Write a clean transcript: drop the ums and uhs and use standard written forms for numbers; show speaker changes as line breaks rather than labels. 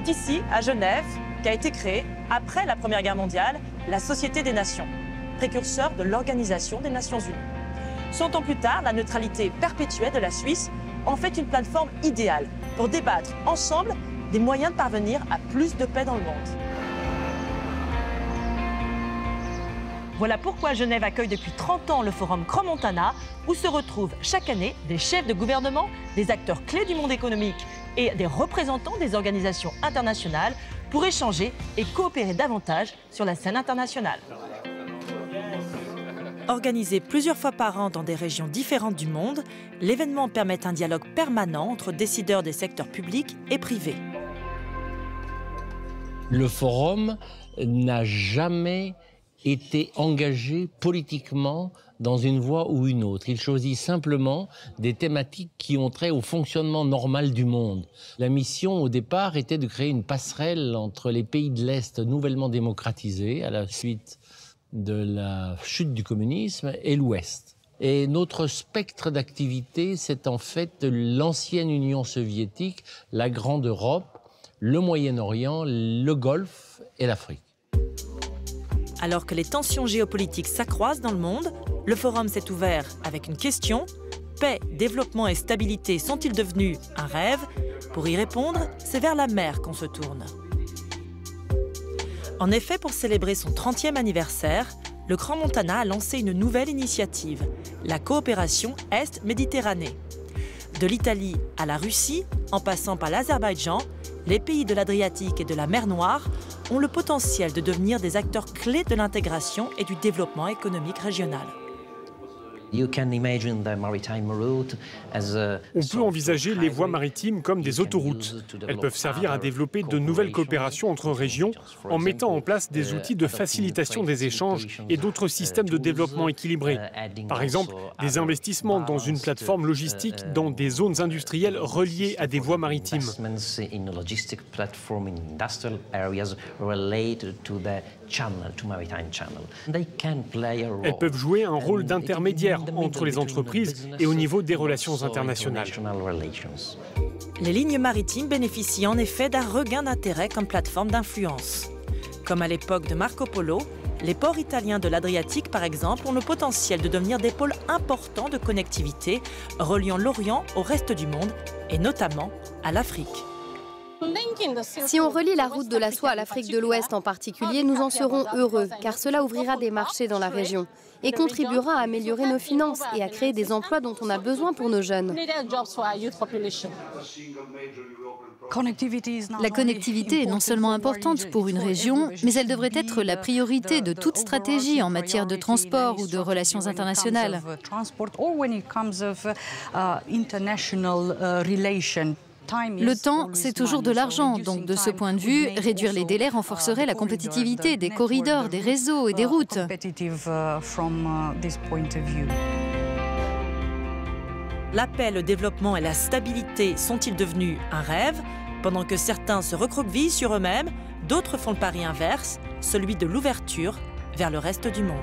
C'est ici, à Genève, qu'a été créée, après la Première Guerre mondiale, la Société des Nations, précurseur de l'Organisation des Nations Unies. 100 ans plus tard, la neutralité perpétuelle de la Suisse en fait une plateforme idéale pour débattre ensemble des moyens de parvenir à plus de paix dans le monde. Voilà pourquoi Genève accueille depuis 30 ans le forum Crans-Montana, où se retrouvent chaque année des chefs de gouvernement, des acteurs clés du monde économique et des représentants des organisations internationales pour échanger et coopérer davantage sur la scène internationale. Organisé plusieurs fois par an dans des régions différentes du monde, l'événement permet un dialogue permanent entre décideurs des secteurs publics et privés.
Le forum n'a jamais été engagé politiquement dans une voie ou une autre. Il choisit simplement des thématiques qui ont trait au fonctionnement normal du monde. La mission, au départ, était de créer une passerelle entre les pays de l'Est nouvellement démocratisés, à la suite de la chute du communisme, et l'Ouest. Et notre spectre d'activité, c'est en fait l'ancienne Union soviétique, la Grande Europe, le Moyen-Orient, le Golfe et l'Afrique.
Alors que les tensions géopolitiques s'accroissent dans le monde, le forum s'est ouvert avec une question: paix, développement et stabilité sont-ils devenus un rêve? Pour y répondre, c'est vers la mer qu'on se tourne. En effet, pour célébrer son 30e anniversaire, le Crans-Montana a lancé une nouvelle initiative, la coopération Est-Méditerranée. De l'Italie à la Russie, en passant par l'Azerbaïdjan, les pays de l'Adriatique et de la mer Noire ont le potentiel de devenir des acteurs clés de l'intégration et du développement économique régional.
On peut envisager les voies maritimes comme des autoroutes. Elles peuvent servir à développer de nouvelles coopérations entre régions en mettant en place des outils de facilitation des échanges et d'autres systèmes de développement équilibrés. Par exemple, des investissements dans une plateforme logistique dans des zones industrielles reliées à des voies maritimes. Elles peuvent jouer un rôle d'intermédiaire entre les entreprises et au niveau des relations internationales.
Les lignes maritimes bénéficient en effet d'un regain d'intérêt comme plateforme d'influence. Comme à l'époque de Marco Polo, les ports italiens de l'Adriatique, par exemple, ont le potentiel de devenir des pôles importants de connectivité, reliant l'Orient au reste du monde, et notamment à l'Afrique.
Si on relie la route de la soie à l'Afrique de l'Ouest en particulier, nous en serons heureux, car cela ouvrira des marchés dans la région et contribuera à améliorer nos finances et à créer des emplois dont on a besoin pour nos jeunes.
La connectivité est non seulement importante pour une région, mais elle devrait être la priorité de toute stratégie en matière de transport ou de relations internationales. Le temps, c'est toujours de l'argent, donc de ce point de vue, réduire les délais renforcerait la compétitivité des corridors, des réseaux et des routes.
La paix, le développement et la stabilité sont-ils devenus un rêve? Pendant que certains se recroquevillent sur eux-mêmes, d'autres font le pari inverse, celui de l'ouverture vers le reste du monde.